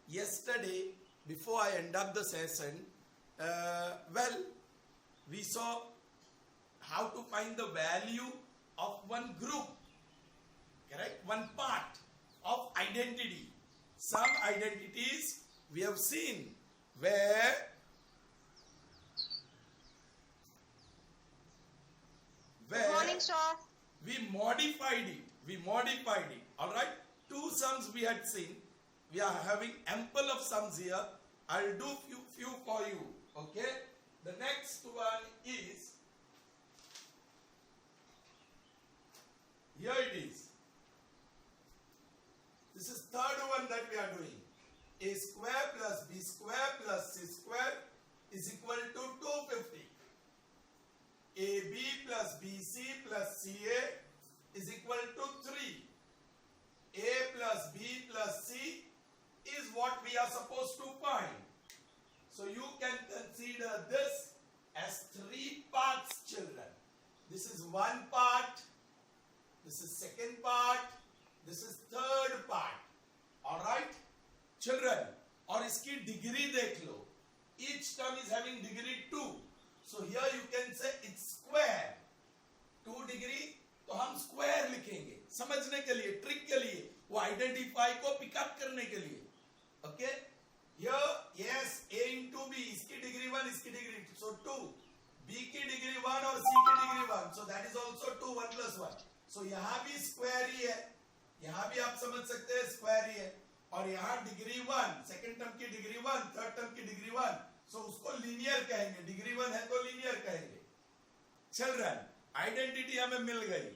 Yesterday, before I end up the session, well, we saw how to find the value of one group, correct? One part of identity. Some identities we have seen where Good morning, sir. we modified it. All right, two sums we had seen. We are having ample of sums here. I'll do few for you. Okay, the next one is, here it is. This is third one that we are doing. A square plus b square plus c square is equal to 250. AB plus BC plus CA is equal to 3. A plus B plus C is what we are supposed to find. So you can consider this as three parts, children. This is one part, this is second part, this is third part. Alright? Children, और इसकी degree देख लो. Each term is having degree 2. So here you can say it's square. 2 degree, तो हम square लिखेंगे. समझने के लिए, trick के लिए, वो आइडेंटिफाई को पिकअप करने के लिए. Okay? Here, yes, A into B, इसकी डिग्री 1, इसकी डिग्री 2. So 2. B की डिग्री 1 और C की degree 1. So that is also 2, 1 plus 1. So यहाँ भी स्क्वायर ही है. यहाँ भी आप समझ सकते हैं स्क्वायर ही है. और यहाँ डिग्री 1, सेकंड टर्म की डिग्री 1, थर्ड टर्म की डिग्री 1. So उसको लीनियर कहेंगे. डिग्री 1 है तो लीनियर कहेंगे. चिल्ड्रन, आइडेंटिटी हमें मिल गई.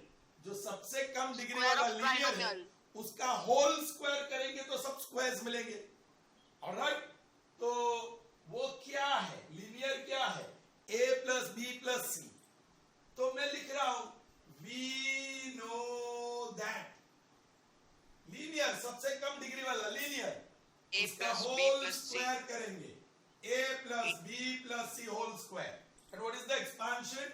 जो सबसे कम डिग्री वाला लीनियर है, उसका होल स्क्वायर करेंगे तो सब स्क्वायर्स मिलेंगे. ऑलराइट? तो वो क्या है? लीनियर क्या है? A plus B plus C. तो मैं लिख रहा हूं, we know that. लीनियर, सबसे कम डिग्री वाला लीनियर, उसका होल स्क्वायर करेंगे. A plus B plus C whole square. And what is the expansion?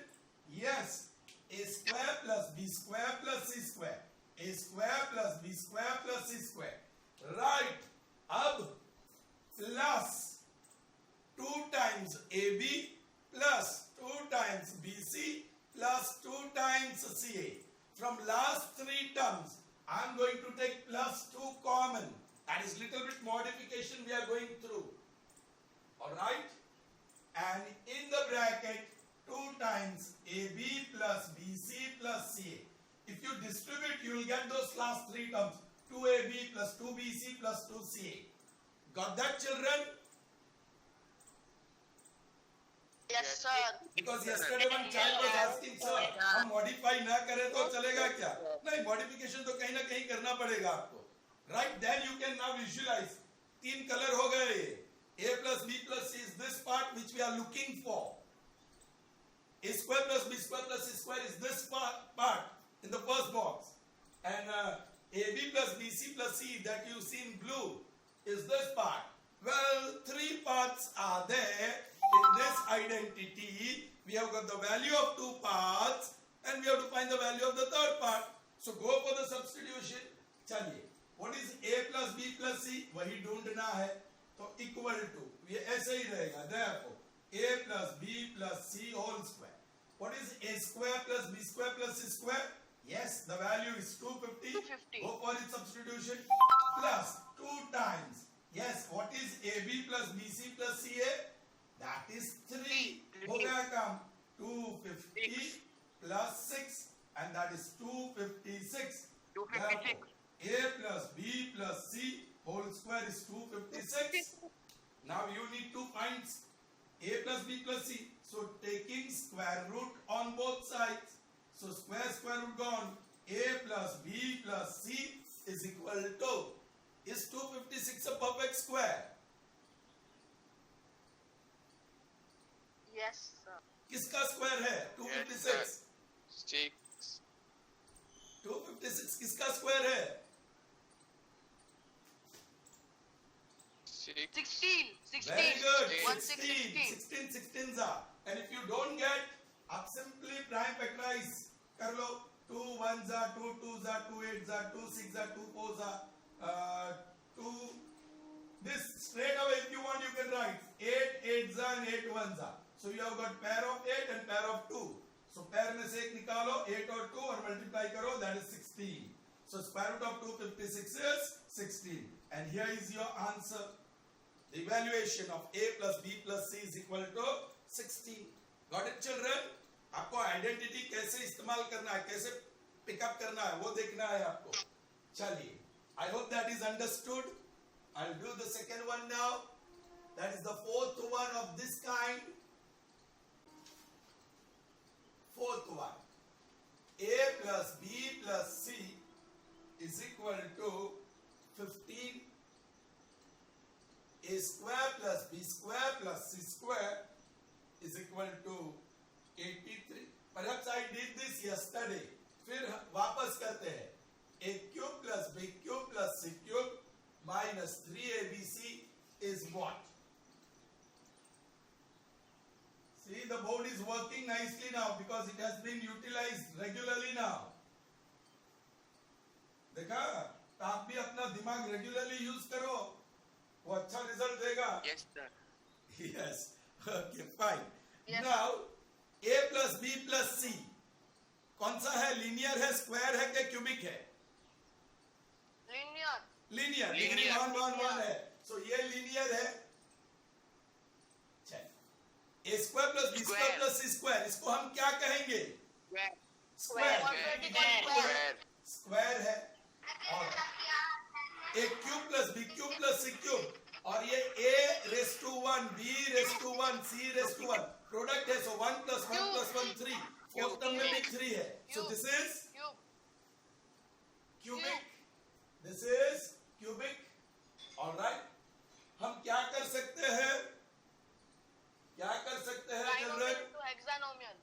Yes, A square plus B square plus C square. A square plus B square plus C square. Right. अब plus 2 times AB plus 2 times BC plus 2 times CA. From last 3 terms, I am going to take plus 2 common. That is little bit modification we are going through. Alright? And in the bracket, 2 times AB plus BC plus CA. If you distribute, you will get those last 3 terms. 2AB plus 2BC plus 2CA. Got that, children? Yes, sir. Because yesterday one child was asking, sir, हम modify ना करें तो चलेगा क्या? नहीं, modification तो कहीं ना कहीं करना पड़ेगा आपको. Right? Then you can now visualize. 3 color हो गए. A plus B plus C is this part which we are looking for. A square plus B square plus C square is this part in the first box. And AB plus BC plus C that you see in blue is this part. Well, 3 parts are there in this identity. We have got the value of 2 parts and we have to find the value of the third part. So go for the substitution. चलिए, what is A plus B plus C? वही ढूंढना है. तो equal to, ये ऐसे ही रहेगा. Therefore, A plus B plus C whole square. What is A square plus B square plus C square? Yes, the value is 250. 250. Go for its substitution. Plus 2 times. Yes, what is AB plus BC plus CA? That is 3. हो गया काम. 250 plus 6 and that is 256. 256. Therefore, A plus B plus C whole square is 256. Now you need to find A plus B plus C. So taking square root on both sides. So square root gone. A plus B plus C is equal to. Is 256 a perfect square? Yes, sir. किसका square है? 256. 6. 256 किसका square है? 16. 16. Very good. 16. 16 16s are. And if you don't get, आप simply prime factorize कर लो. 2 1s are 2 2s are 2 8s are 2 6s are 2 4s are 2 and 8 ones are. So you have got pair of 8 and pair of 2. So pair में से एक निकालो 8 और 2 और multiply करो, that is 16. So square root of 256 is 16. And here is your answer. The evaluation of a plus b plus c is equal to 16. Got it, children? आपको identity कैसे इस्तेमाल करना है, कैसे पिकअप करना है, वो देखना है आपको. चलिए, I hope that is understood. I'll do the second one now. That is the fourth one of this kind. Fourth one. A plus b plus c is equal to 15. A square plus b square plus c square is equal to 83. Perhaps I did this yesterday. फिर वापस करते हैं. A cube plus b cube plus c cube minus 3abc is what? See, the board is working nicely now because it has been utilized regularly now. देखा? तो आप भी अपना दिमाग रेगुलरली यूज करो, वो अच्छा रिजल्ट देगा. Yes, sir. Yes. Okay, fine. Yes. Now, a plus b plus c कौन सा है? लीनियर है, स्क्वायर है कि क्यूबिक है? Linear. लीनियर. Linear. 1 1 1 है. So ये लीनियर है. a square plus b square Square. plus c square, इसको हम क्या कहेंगे? Square. स्क्वायर. 120 square. स्क्वायर है. और a cube plus b cube plus c cube और ये a raised to 1 b raised to 1 c raised to 1 product है. So 1 plus 1 plus 1 3. Fourth term में भी 3 है. So this is Cube. cubic. This is cubic. All right. हम क्या कर सकते हैं? क्या कर सकते हैं Trinomial children? into hexanomial.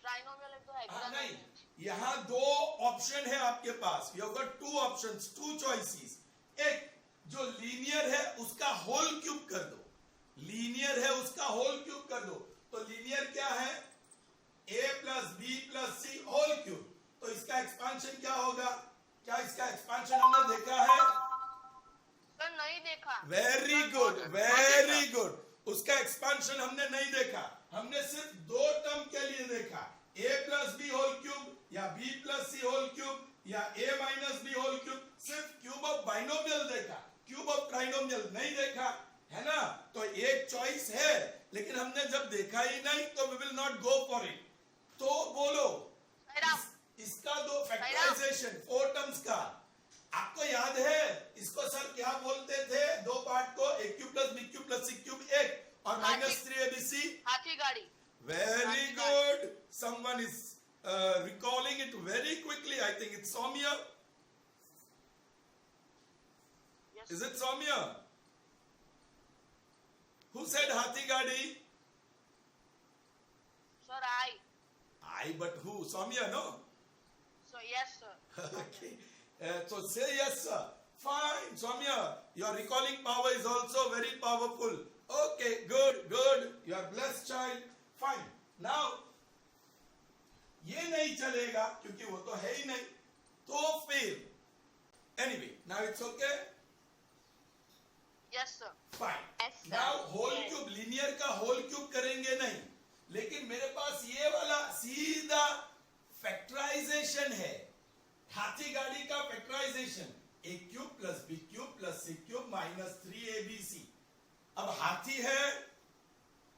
Trinomial into नहीं, hexanomial. यहाँ दो ऑप्शन है आपके पास. You have got two options, two choices. एक जो लीनियर है उसका होल क्यूब कर दो. लीनियर है उसका होल क्यूब कर दो. तो लीनियर क्या है? a plus b plus c whole cube. तो इसका एक्सपांशन क्या होगा? क्या इसका एक्सपांशन हमने देखा है? Sir, नहीं देखा. Very good, very good. उसका एक्सपांशन हमने नहीं देखा. हमने सिर्फ दो टर्म के लिए देखा. a plus b whole cube या b plus c whole cube या a minus b whole cube. सिर्फ क्यूब ऑफ बाइनोमियल देखा, क्यूब ऑफ ट्राइनोमियल नहीं देखा, है ना? तो एक चॉइस है, लेकिन हमने जब देखा ही नहीं तो we will not go for it. तो बोलो इसका दो फैक्टराइजेशन 4 टर्म्स का आपको याद है? इसको सर क्या बोलते थे? दो पार्ट को a cube plus b cube plus c cube 1 और माइनस 3abc. हाथी गाड़ी. Very good. Someone is recalling it very quickly. I think it's Soumya. Yes. Is it Soumya? Who said Hathi Gadi? Sir, I, but who? Soumya, no? So yes, sir. Okay. So say yes, sir. Fine, Soumya. Your recalling power is also very powerful. Okay, good, good. You are blessed child. Fine. Now, ये नहीं चलेगा क्योंकि वो तो है ही नहीं. तो फिर, anyway, now it's okay. Yes, sir. Fine. Yes, sir. Now whole Yes. cube linear का whole cube करेंगे नहीं, लेकिन मेरे पास ये वाला सीधा फैक्टराइजेशन है. हाथी गाड़ी का factorisation a cube plus b cube plus c cube minus 3abc. अब हाथी है,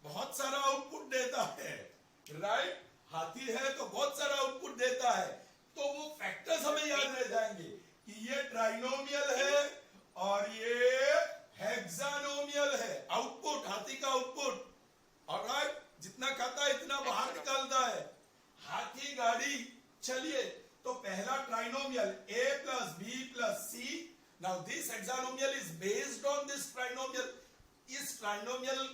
बहुत सारा आउटपुट देता है, राइट? हाथी है तो बहुत सारा आउटपुट देता है. तो वो फैक्टर्स हमें याद रह जाएंगे कि ये ट्राइनोमियल है और ये हेक्सानोमियल है. आउटपुट, हाथी का आउटपुट, ऑलराइट? जितना खाता है इतना बाहर निकालता है. हाथी गाड़ी. चलिए, तो पहला trinomial a plus b plus c. Now this hexanomial is based on this trinomial. इस ट्राइनोमियल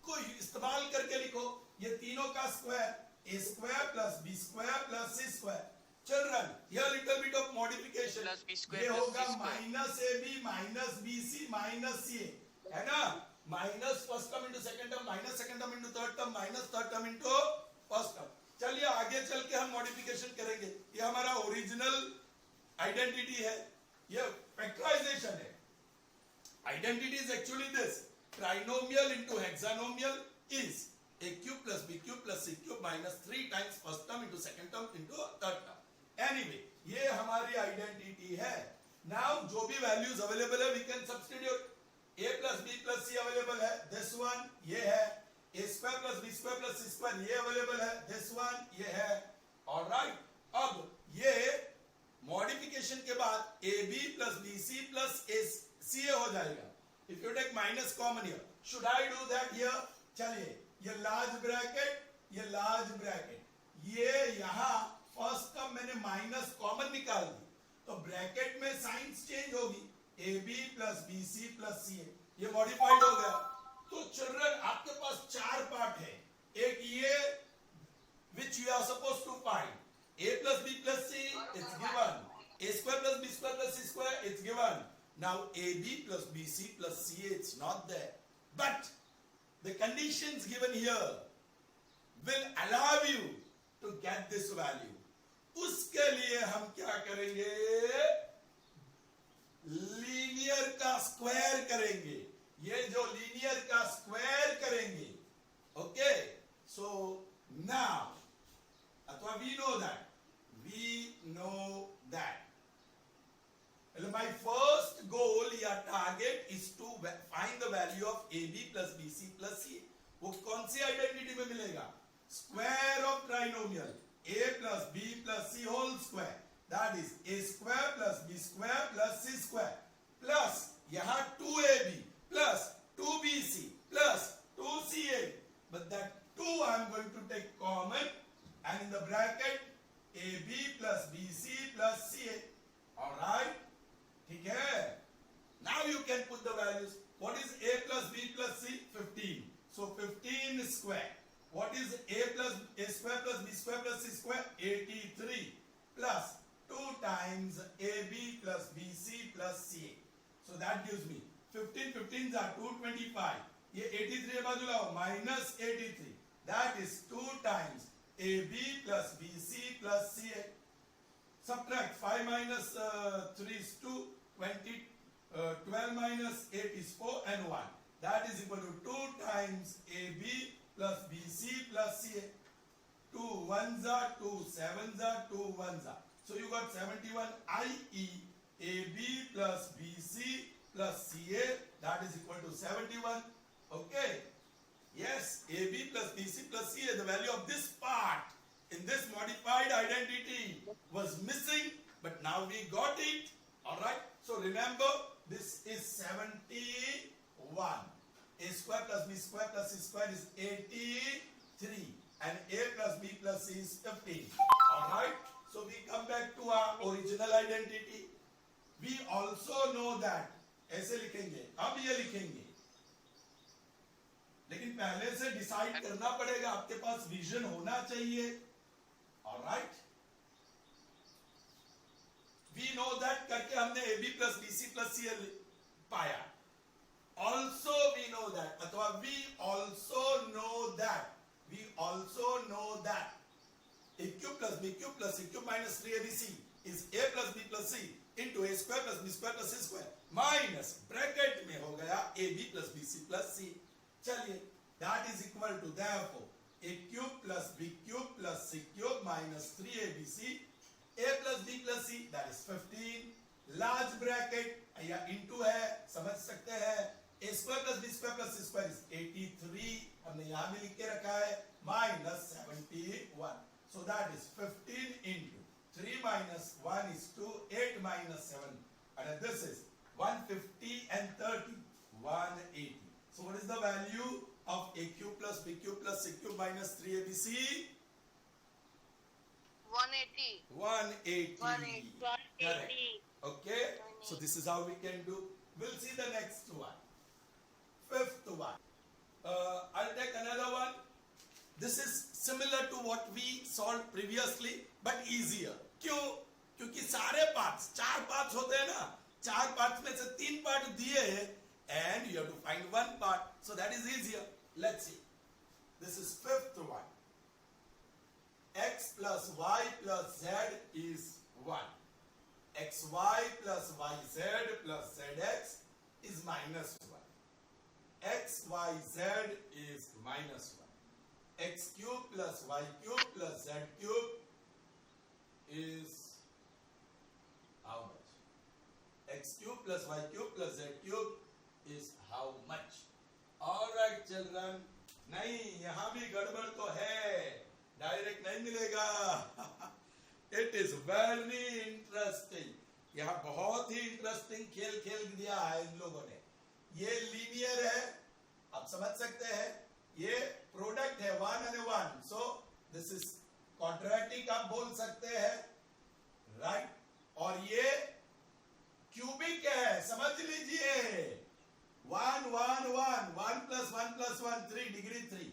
को इस्तेमाल करके लिखो ये तीनों का square. a square plus b square plus c square. Children, here little bit of modification. Plus b square ये plus होगा c square. Minus ab minus bc minus ca, है ना? Minus first term into second term, minus second term into third term, minus third term into first term. चलिए आगे चल के हम modification करेंगे. ये हमारा ओरिजिनल आइडेंटिटी है, ये फैक्टराइजेशन है. Identity is actually this: trinomial into hexanomial is a cube plus b cube plus c cube minus 3 times first term into second term into third term. Anyway, ये हमारी identity है. Now जो भी values available है we can substitute. a plus b plus c available है, this one ये है. a square plus b square plus c square ये अवेलेबल है, this one ये है. All right. अब ये मॉडिफिकेशन के बाद ab plus bc plus ca हो जाएगा. If you take minus common here, should I do that here? चलिए, ये लार्ज ब्रैकेट, ये लार्ज ब्रैकेट, ये यहाँ फर्स्ट टर्म मैंने माइनस कॉमन निकाल दी, तो ब्रैकेट में साइंस चेंज होगी. ab plus bc plus ca ये मॉडिफाइड हो गया. तो चिल्ड्रन आपके पास चार पार्ट है. एक ये which you are supposed to find. a plus b plus c it's given. a square plus b square plus c square it's given. Now ab plus bc plus ca it's not there. But the conditions given here will allow you to get this value. उसके लिए हम क्या करेंगे? Linear का square करेंगे. ये जो linear का स्क्वायर करेंगे, ओके. सो नाउ अथवा we know that my first goal या target is to find the value of ab plus bc plus c. वो कौन सी आइडेंटिटी में मिलेगा? Square of trinomial a plus b plus c whole square, that is a square plus b square plus c square plus यहाँ 2ab plus 2bc plus 2ca, but that 2 I am going to take common and in the bracket ab plus bc plus ca. All right, ठीक है. Now you can put the values. What is a plus b plus c? 15. So 15 square. What is a square plus b square plus c square? 83 plus 2 times ab plus bc plus ca. So that gives me 15 15s are 225. ये 83 बाजू लाओ, minus 83. That is 2 times ab plus bc plus ca. Subtract 5 minus 3 is 2, 20, 12 minus 8 is 4 and 1. That is equal to 2 times ab plus bc plus ca. 2 ones are 2 sevens are 2 ones are. So you got 71, i.e. ab plus bc plus ca, that is equal to 71. Okay. Yes, ab plus bc plus ca, the value of this part in this modified identity was missing, but now we got it. All right. So remember, this is 71. A square plus b square plus c square is 83, and a plus b plus c is 15. All right. So we come back to our original identity. We also know that ऐसे लिखेंगे, अब ये लिखेंगे, लेकिन पहले से decide करना पड़ेगा. आपके पास विजन होना चाहिए. All right. We know that करके हमने ab plus bc plus c पाया. Also we know that, अथवा we also know that a cube plus b cube plus c cube minus 3abc is a plus b plus c into a square plus b square plus c square minus bracket में हो गया ab plus bc plus c. चलिए, that is equal to therefore a cube plus b cube plus c cube minus 3abc a plus b plus c, that is 15. Large bracket या into है, समझ सकते हैं. a square plus b square plus c square is 83, हमने यहाँ भी लिख के रखा है, minus 71. So that is 15 into 3 minus 1 is 2, 8 minus 7, and this is 150 and 30, 180. So what is the value of a cube plus b cube plus c cube minus 3abc? 180. 180. 180. Correct. Okay. So this is how we can do. We'll see the next one. Fifth one. I'll take another one. This is similar to what we solved previously, but easier. क्यों? क्योंकि सारे parts, 4 parts होते हैं ना, 4 parts में से 3 part दिए हैं, and you have to find 1 part. So that is easier. Let's see. This is fifth one. X plus y plus z is 1. xy plus yz plus zx is minus 1. x y z is minus 1. X cube plus y cube plus z cube is how much? X cube plus y cube plus z cube is how much? All right children. नहीं, यहां भी गड़बड़ तो है, direct नहीं मिलेगा. It is very interesting. यहां बहुत ही इंटरेस्टिंग खेल खेल दिया है इन लोगों ने. ये लीनियर है, आप समझ सकते हैं. ये प्रोडक्ट है 1 and 1, so this is quadratic आप बोल सकते हैं, राइट. और ये क्यूबिक है, समझ लीजिए. 1 1 1 1 plus 1 plus 1 3 डिग्री 3.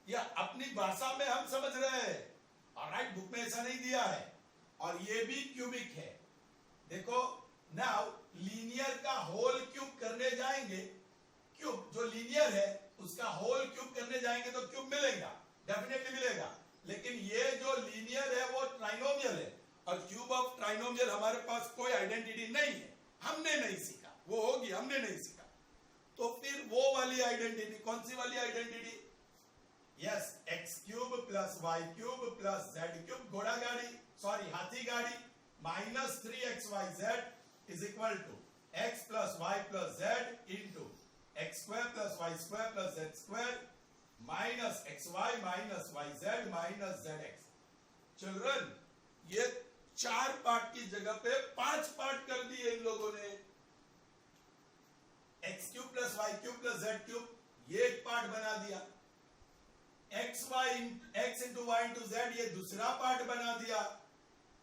ये अपनी भाषा में हम समझ रहे हैं, राइट. बुक में ऐसा नहीं दिया है. और ये भी क्यूबिक है. देखो नाउ लीनियर का होल क्यूब करने जाएंगे. क्यूब जो लीनियर है उसका होल क्यूब करने जाएंगे तो क्यूब मिलेगा, डेफिनेटली मिलेगा. लेकिन ये जो लीनियर है वो ट्राइनोमियल है, और क्यूब ऑफ ट्राइनोमियल हमारे पास कोई आइडेंटिटी नहीं है. हमने नहीं सीखा, वो होगी, हमने नहीं सीखा. तो फिर वो वाली आइडेंटिटी, कौन सी वाली identity? Yes, x cube plus y cube plus z cube, घोड़ा गाड़ी, सॉरी हाथी गाड़ी, minus 3xyz is equal to x plus y plus z into x square plus y square plus z square minus x y minus y z minus z x. Children, ये 4 part की जगह पे 5 part कर दिए इन लोगों ने. X cube plus y cube plus z cube, ये एक पार्ट बना दिया. X into y into z, ये दूसरा पार्ट बना दिया.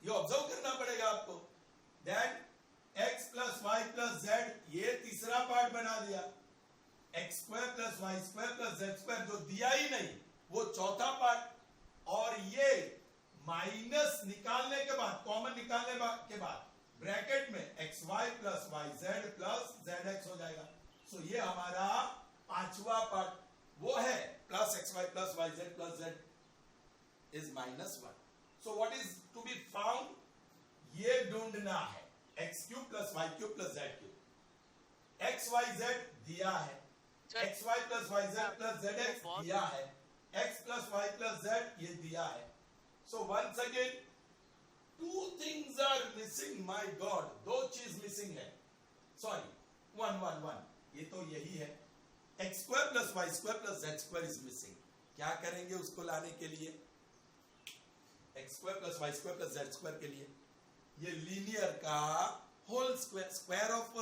ये ऑब्जर्व करना पड़ेगा आपको. Then x plus y plus z, ये तीसरा पार्ट बना दिया. X square plus y square plus z square, जो दिया ही नहीं, वो चौथा पार्ट. और ये माइनस निकालने के बाद, कॉमन निकालने के बाद ब्रैकेट में x y plus y z plus z x हो जाएगा. सो ये हमारा 5वां पार्ट वो है plus x y plus y z plus z is minus 1. So what is to be found? ये ढूंढना है. X cube plus y cube plus z cube. X y z दिया है, x y plus y z plus z x दिया है, x plus y plus z ये दिया है. So once again 2 things are missing. My God, 2 चीज missing है. Sorry, 1 1 1, ये तो यही है. X square plus y square plus z square is missing. क्या करेंगे उसको लाने के लिए? X square plus y square plus z square के लिए ये लीनियर का whole square, square of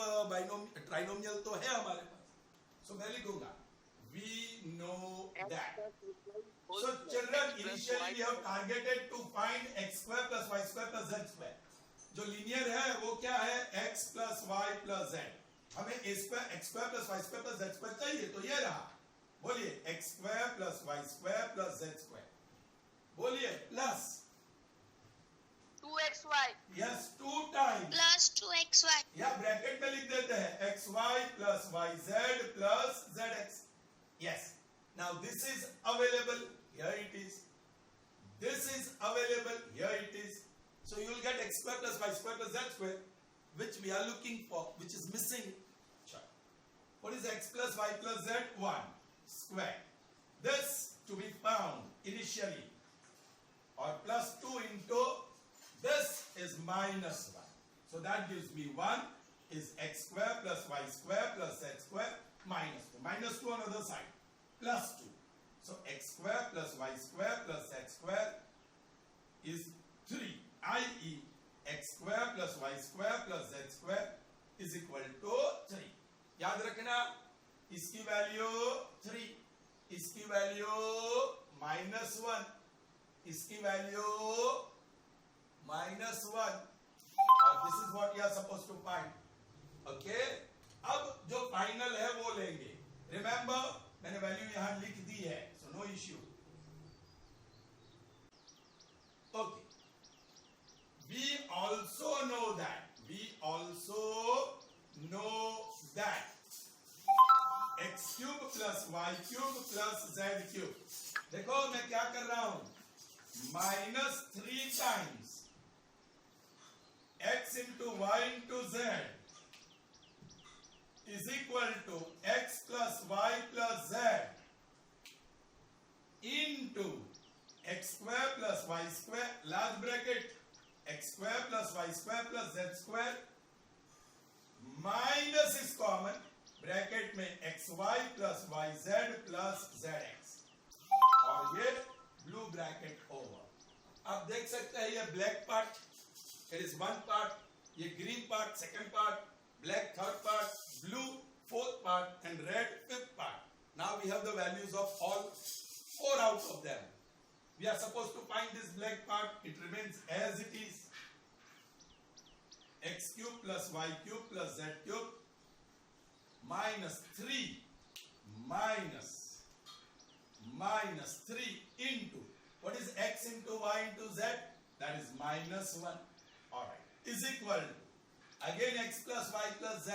trinomial तो है हमारे पास. सो मैं लिखूंगा we know that. So children, initially we have targeted to find x square plus y square plus z square. जो लीनियर है वो क्या है? x plus y plus z. हमें a square x square plus y square plus z square चाहिए, तो ये रहा. बोलिए x square plus y square plus z square. बोलिए plus 2xy. Yes, 2 times plus 2xy. या ब्रैकेट में लिख देते हैं xy plus yz plus zx. Yes. Now this is available. Here it is. This is available. Here it is. So you will get x square plus y square plus z square, which we are looking for, which is missing. Sure. What is x plus y plus z? 1 square. This to be found initially, or plus 2 into this is minus 1. So that gives me 1 is x square plus y square plus z square minus 2. Minus 2 on the other side. Plus 2. So x square plus y square plus z square is 3. I.e. x square plus y square plus z square is equal to 3. याद रखना, इसकी value 3, इसकी value -1, इसकी value -1, और this is what you are supposed to find. Okay? अब जो final है वो लेंगे. Remember, मैंने वैल्यू यहां लिख दी है, so no issue. Okay. We also know that x cube plus y cube plus z cube. देखो मैं क्या कर रहा हूं, -3 times x into y into z is equal to x plus square plus z square minus is common, bracket में xy plus yz plus zx, और ये blue bracket over. आप देख सकते हैं ये black part, it is one part, ये green part second part, black third part, blue fourth part and red fifth part. Now we have the values of all four out of them. We are supposed to find this black part. It remains as it is. X cube plus y cube plus z cube minus 3 minus 3 into, what is x into y into z? That is minus 1. Alright. Is equal to, again x plus y plus z,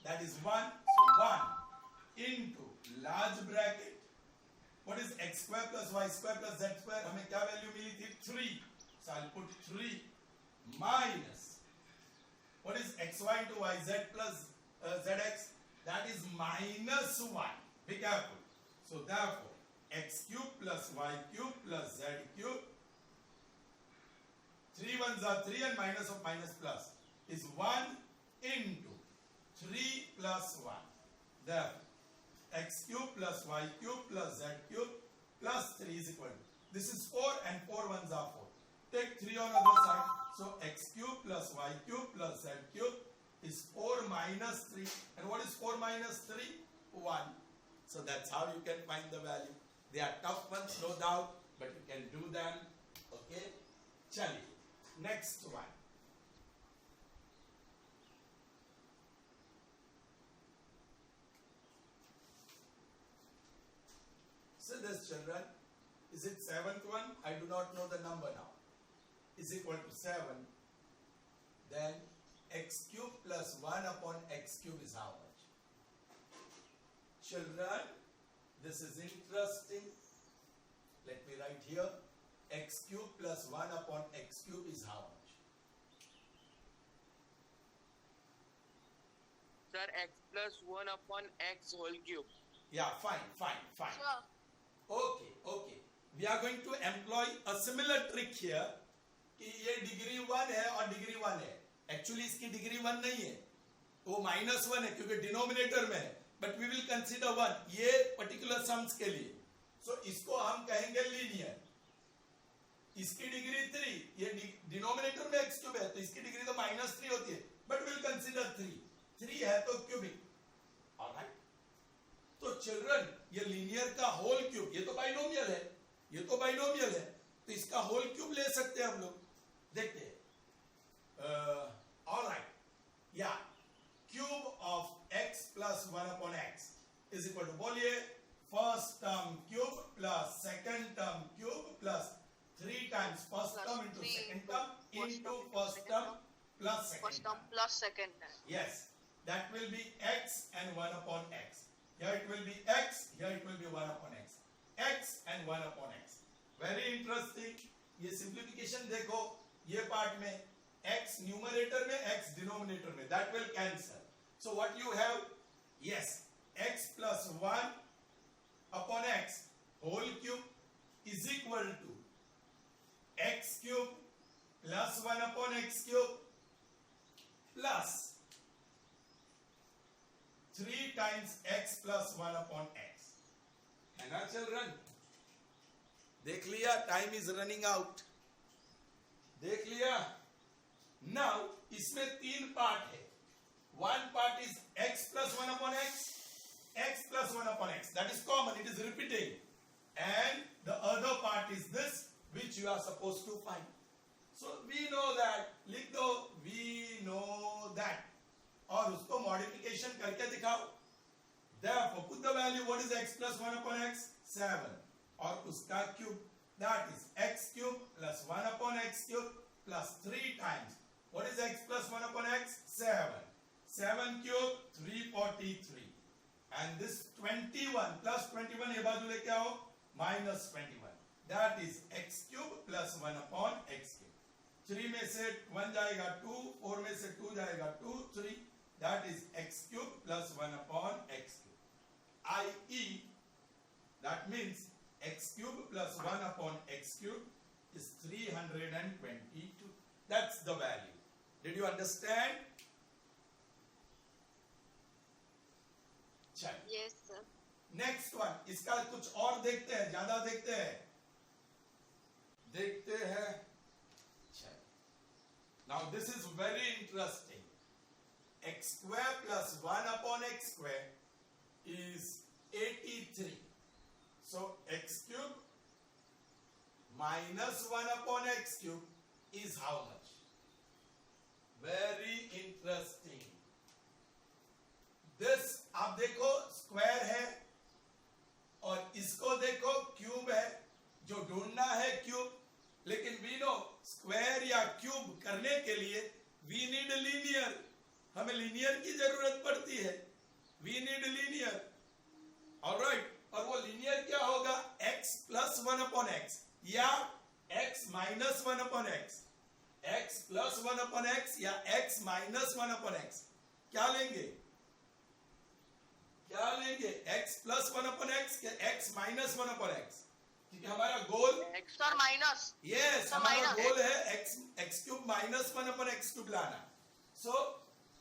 that is 1. So 1 into large bracket, what is x square plus y square plus z square? हमें क्या value मिली थी? 3. So I'll put 3 minus, what is xy into yz plus zx? That is minus 1. Be careful. So therefore, x cube plus y cube plus z cube, 3 ones are 3 and minus of minus plus is 1 into 3 plus 1. Therefore, x cube plus y cube plus z cube plus 3 is equal to, this is 4 and 4 ones are 4. Take 3 on the other side. So x cube plus y cube plus z cube is 4 minus 3. And what is 4 minus 3? 1. So that's how you can find the value. They are tough ones, no doubt, but you can do them. Okay? Chaliye. Next one. So this, children, is it 7th one? I do not know the number now. Is equal to 7. Then x cube plus 1 upon x cube is how much? Children, this is interesting. Let me write here. X cube plus 1 upon x cube is how much? Sir, x plus 1 upon x whole cube. Yeah, fine. Sir, Okay. We are going to employ a similar trick here कि ये degree 1 है और degree 1 है. Actually इसकी degree 1 नहीं है, वो -1 है क्योंकि डिनोमिनेटर में है. But we will consider 1 ये particular sums के लिए. So इसको हम कहेंगे लीनियर. इसकी डिग्री 3, ये डिनोमिनेटर में x क्यूब है तो इसकी डिग्री तो -3 होती है. But we will consider 3 है तो क्यूबिक. Alright. तो चिल्ड्रन, ये लीनियर का होल क्यूब, ये तो बाइनोमियल है, तो इसका होल क्यूब ले सकते हैं हम लोग. देखते हैं. ऑलराइट, या cube of x plus 1 upon x is equal to, बोलिए, first term cube plus second term cube plus 3 times first term into second term into first term plus first second term term. plus second term. Yes, that will be x and 1 upon x. Here it will be x, here it will be 1 upon x. x and 1 upon x. Very interesting. ये simplification देखो, ये part में x numerator में, x denominator में, that will cancel. So what you have? Yes, x plus 1 upon x whole cube is equal to x cube plus 1 upon x cube plus 3 times x plus 1 upon x. है ना children? देख लिया, time is running out. देख लिया. Now इसमें 3 part है. One part is x plus 1 upon x, x plus 1 upon x. That is common, it is repeating. And the other part is this, which you are supposed to find. So we know that, लिख दो, we know that. और उसको modification करके दिखाओ. Therefore, put the value. What is x plus 1 upon x? 7. और उसका cube, that is x cube plus 1 upon x cube plus 3 times. What is x plus 1 upon x? 7. 7 cube 343. And this 21 plus 21 ये बाजू लेके आओ, minus 21. That is x cube plus 1 upon x cube. 3 में से 1 जाएगा 2, 4 में से 2 जाएगा 2, 3. That is x cube plus 1 upon x cube. I.e., that means x cube plus 1 upon x cube is 322. That's the value. Did you understand? चलिए Yes, sir. Next one, इसका कुछ और देखते हैं, ज्यादा देखते हैं। Now this is very interesting. x square plus 1 upon x square is 83. So x cube minus 1 upon x cube is how much? Very interesting. This आप देखो स्क्वायर है और इसको देखो क्यूब है, जो ढूंढना है क्यूब, लेकिन वी नो स्क्वायर या क्यूब करने के लिए वी नीड लीनियर, हमें लीनियर की जरूरत पड़ती है, वी नीड लीनियर। ऑलराइट, और वो लीनियर क्या होगा? x प्लस 1 अपॉन एक्स या x minus 1 upon x, x plus 1 upon x या x माइनस 1 अपॉन एक्स। क्या लेंगे? क्या लेंगे? x प्लस 1 अपॉन एक्स या x माइनस 1 अपॉन एक्स? क्योंकि हमारा गोल सर माइनस। यस, तो हमारा minus. गोल है x cube minus 1 upon x cube लाना। So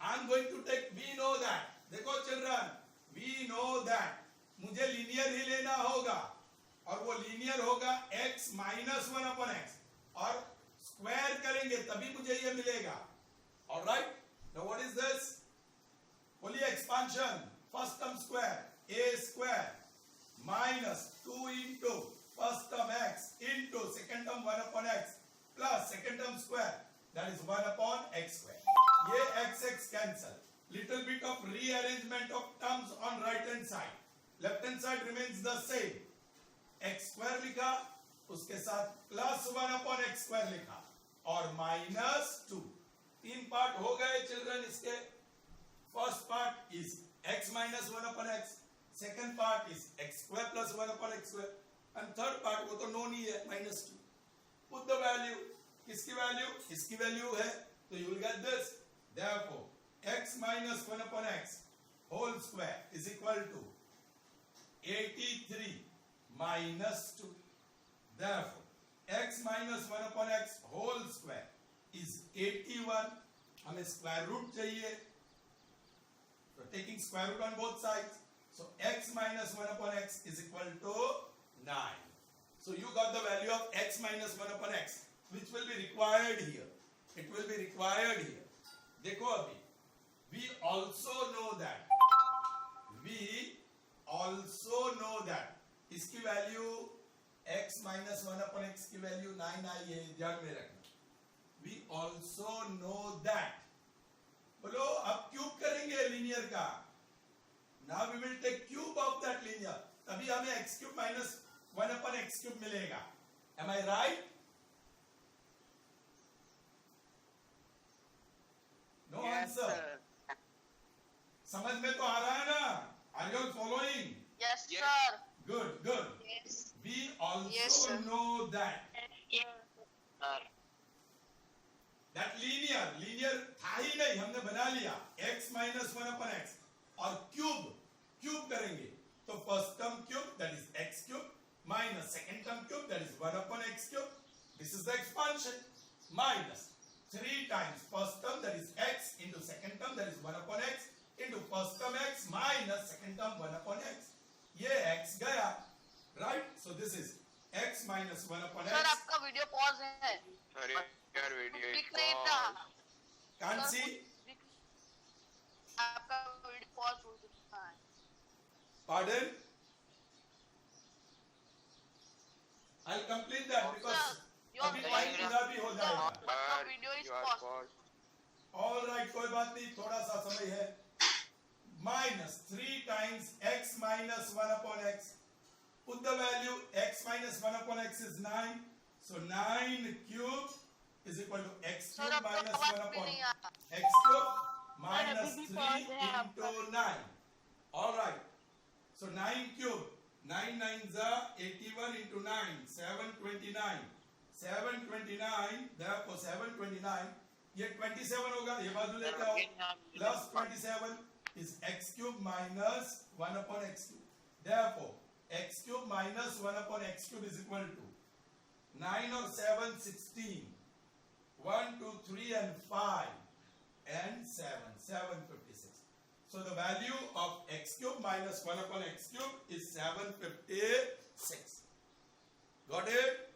I am going to take, we know that, देखो चिल्ड्रन, वी नो दैट मुझे linear ही लेना होगा, और वो लीनियर होगा x माइनस 1 अपॉन एक्स, और स्क्वायर करेंगे तभी मुझे ये मिलेगा। Alright, now what is this? बोलिए expansion, first term square a square minus 2 into first term x into second term 1 upon x plus second term square, that is 1 upon x square. ये x x cancel, little bit of rearrangement of terms on right hand side, left hand side remains the same, x square लिखा, उसके साथ plus 1 upon x square लिखा, और minus 2। तीन part हो गए children इसके। First part is x minus 1 upon x, second part is x square plus 1 upon x square, and third part वो तो नोन ही है, माइनस 2। पुट द वैल्यू, किसकी वैल्यू? इसकी वैल्यू है, तो you will get this. Therefore x minus 1 upon x whole square is equal to 83 minus 2. Therefore x minus 1 upon x whole square is 81. हमें square root चाहिए, so taking square root on both sides, so x minus 1 upon x is equal to 9. So you got the value of x minus 1 upon x, which will be required here. It will be required here. देखो अभी, we also know that इसकी value x minus 1 upon x की value 9 आई है, ध्यान में रखना। we also know that, बोलो अब क्यूब करेंगे लीनियर का, now we will take cube of that linear, तभी हमें x cube minus 1 upon x cube मिलेगा। am I right? No answer. sir. समझ में तो आ रहा है ना? Are you all following? Yes, Yes. sir. Good, good. Yes. We also Yes, sir. know that Sir. Linear था ही नहीं, हमने बना लिया x माइनस 1 अपॉन x, और क्यूब करेंगे तो first term cube that is x cube minus second term cube that is 1 upon x cube, this is the expansion, minus 3 times first term that is x into second term that is 1 upon x into first term x minus second term 1 upon x. ये x गया, right? So this is x minus 1 upon sir x. आपका video pause है। Sorry, your video is दिख नहीं रहा। paused. Can't see? आपका video pause हो चुका है। Pardon? I'll complete that because Your अभी टाइम पूरा भी हो जाएगा। आपका video is You are pause. paused. All right, कोई बात नहीं, थोड़ा सा समय है। Minus 3 times x minus 1 upon x. Put the value x minus 1 upon x is 9. So 9 cube is equal to x sir cube आपका minus आवाज 1 भी upon नहीं आ रहा। x cube minus अभी भी 3 pause है आपका। into 9. All right. So 9 cube, 9 9s are 81 into 9, 729. 729, therefore 729, ये 27 होगा, ये बाजू लेके आओ, plus 27 is x cube minus 1 upon x cube. Therefore, x cube minus 1 upon x cube is equal to 9 और 7, 16, 1, 2, 3 and 5, So the value of x cube minus 1 upon x cube is 756. Got it?